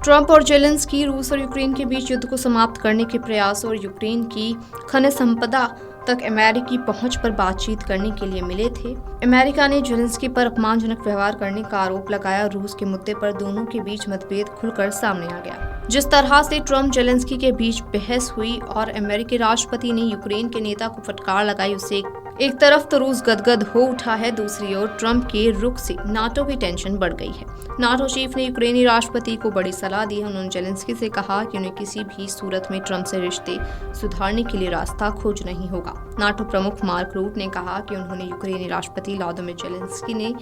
Trump और Zelensky रूस और यूक्रेन के बीच युद्ध को समाप्त करने के प्रयास और यूक्रेन की खनिज संपदा तक अमेरिकी पहुंच पर बातचीत करने के लिए मिले थे। अमेरिका ने जेलेंस्की पर अपमानजनक व्यवहार करने का आरोप लगाया। रूस के मुद्दे पर दोनों के बीच मतभेद खुलकर सामने आ गया। जिस तरह से ट्रंप जेलेंस्की के बीच बहस हुई और अमेरिकी राष्ट्रपति ने यूक्रेन के नेता को फटकार लगाई, उससे एक तरफ तो रूस गदगद हो उठा है, दूसरी ओर ट्रंप के रुख से नाटो की टेंशन बढ़ गई है। नाटो चीफ ने यूक्रेनी राष्ट्रपति को बड़ी सलाह दी है। उन्होंने जेलेंस्की से कहा कि उन्हें किसी भी सूरत में ट्रंप से रिश्ते सुधारने के लिए रास्ता खोजना ही होगा। नाटो प्रमुख मार्क रूट ने कहा कि उन्होंने यूक्रेनी राष्ट्रपति व्लादिमीर जेलेंस्की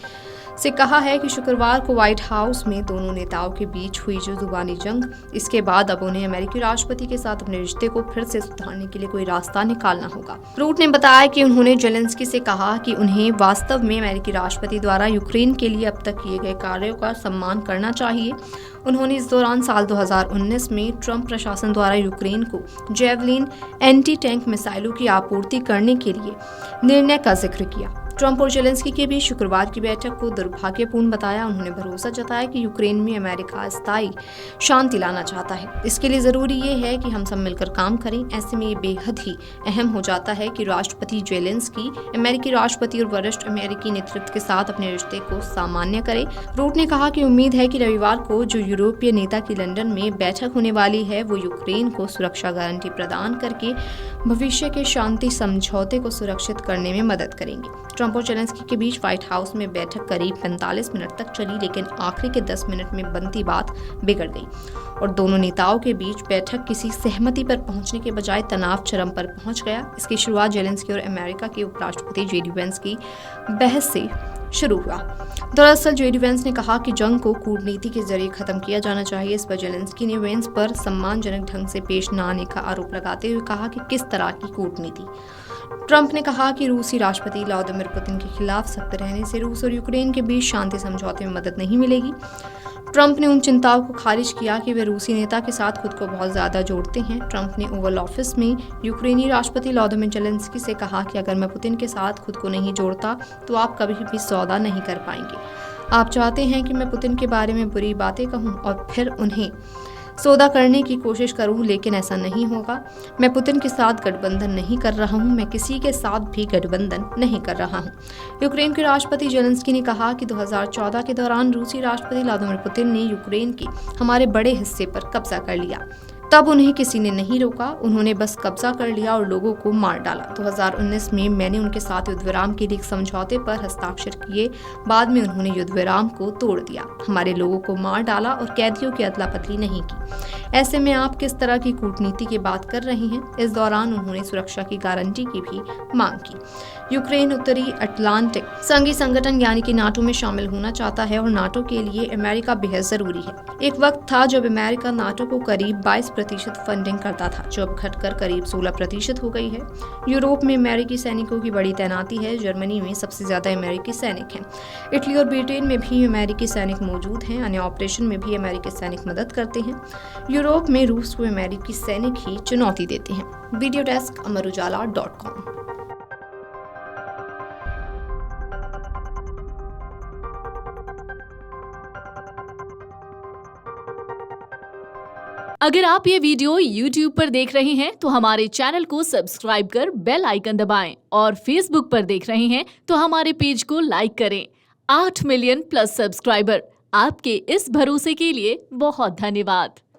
से कहा है कि शुक्रवार को व्हाइट हाउस में दोनों नेताओं के बीच हुई जो जुबानी जंग, इसके बाद अब उन्हें अमेरिकी राष्ट्रपति के साथ अपने रिश्ते को फिर से सुधारने के लिए कोई रास्ता निकालना होगा। रूट ने बताया कि उन्होंने जेलेंस्की से कहा कि उन्हें वास्तव में अमेरिकी राष्ट्रपति द्वारा यूक्रेन के लिए अब तक किए गए कार्यों का सम्मान करना चाहिए। उन्होंने इस दौरान साल 2019 में ट्रंप प्रशासन द्वारा यूक्रेन को जेवलिन एंटी टैंक मिसाइलों की आपूर्ति करने के लिए निर्णय का जिक्र किया। ट्रंप और जेलेंस्की के बीच शुक्रवार की बैठक को दुर्भाग्यपूर्ण बताया। उन्होंने भरोसा जताया कि यूक्रेन में अमेरिका स्थायी शांति लाना चाहता है। इसके लिए जरूरी ये है कि हम सब मिलकर काम करें। ऐसे में ये बेहद ही अहम हो जाता है कि राष्ट्रपति जेलेंस्की अमेरिकी राष्ट्रपति और वरिष्ठ अमेरिकी नेतृत्व के साथ अपने रिश्ते को सामान्य करें। रूट ने कहा कि उम्मीद है कि रविवार को जो यूरोपीय नेता की लंदन में बैठक होने वाली है, वो यूक्रेन को सुरक्षा गारंटी प्रदान करके भविष्य के शांति समझौते को सुरक्षित करने में मदद करेंगे। ट्रंप और जेलेंस्की के बीच व्हाइट हाउस में बैठक करीब 45 मिनट तक चली, लेकिन आखिरी के 10 मिनट में बनती बात बिगड़ गई और दोनों नेताओं के बीच बैठक किसी सहमति पर पहुंचने के बजाय तनाव चरम पर पहुंच गया। इसकी शुरुआत जेलेंस्की और अमेरिका के उपराष्ट्रपति जेडी वेंस की बहस से शुरू हुआ। दरअसल जेडी वेंस ने कहा कि जंग को कूटनीति के जरिए खत्म किया जाना चाहिए। इस पर जेलेंस्की ने वेंस पर सम्मानजनक ढंग से पेश न आने का आरोप लगाते हुए कहा कि किस तरह की कूटनीति। ट्रंप ने कहा कि रूसी राष्ट्रपति व्लादिमीर पुतिन के खिलाफ सख्त रहने से रूस और यूक्रेन के बीच शांति समझौते में मदद नहीं मिलेगी। ट्रंप ने उन चिंताओं को खारिज किया कि वे रूसी नेता के साथ खुद को बहुत ज्यादा जोड़ते हैं। ट्रंप ने ओवल ऑफिस में यूक्रेनी राष्ट्रपति व्लादिमीर जेलेंस्की से कहा कि अगर मैं पुतिन के साथ खुद को नहीं जोड़ता तो आप कभी भी सौदा नहीं कर पाएंगे। आप चाहते हैं कि मैं पुतिन के बारे में बुरी बातें कहूं और फिर उन्हें सौदा करने की कोशिश करूं, लेकिन ऐसा नहीं होगा। मैं पुतिन के साथ गठबंधन नहीं कर रहा हूं, मैं किसी के साथ भी गठबंधन नहीं कर रहा हूं। यूक्रेन के राष्ट्रपति जेलेंस्की ने कहा कि 2014 के दौरान रूसी राष्ट्रपति व्लादिमीर पुतिन ने यूक्रेन के हमारे बड़े हिस्से पर कब्जा कर लिया। तब उन्हें किसी ने नहीं रोका, उन्होंने बस कब्जा कर लिया और लोगों को मार डाला। 2019 में मैंने उनके साथ युद्ध विराम के लिए एक समझौते पर हस्ताक्षर किए। बाद में उन्होंने युद्ध विराम को तोड़ दिया, हमारे लोगों को मार डाला और कैदियों की अदला बदली नहीं की। ऐसे में आप किस तरह की कूटनीति की बात कर रहे हैं? इस दौरान उन्होंने सुरक्षा की गारंटी की भी मांग की। यूक्रेन उत्तरी अटलांटिक संघीय संगठन यानी कि नाटो में शामिल होना चाहता है और नाटो के लिए अमेरिका बेहद जरूरी है। एक वक्त था जब अमेरिका नाटो को करीब 22% फंडिंग करता था, जो अब घटकर करीब 16% हो गई है। यूरोप में अमेरिकी सैनिकों की बड़ी तैनाती है। जर्मनी में सबसे ज्यादा अमेरिकी सैनिक हैं। इटली और ब्रिटेन में भी अमेरिकी सैनिक मौजूद हैं। अन्य ऑपरेशन में भी अमेरिकी सैनिक मदद करते हैं। यूरोप में रूस को अमेरिकी सैनिक ही चुनौती देते हैं। वीडियो डेस्क अमरुजाला.com। अगर आप ये वीडियो YouTube पर देख रहे हैं तो हमारे चैनल को सब्सक्राइब कर बेल आइकन दबाएं और Facebook पर देख रहे हैं तो हमारे पेज को लाइक करें। 8 मिलियन प्लस सब्सक्राइबर, आपके इस भरोसे के लिए बहुत धन्यवाद।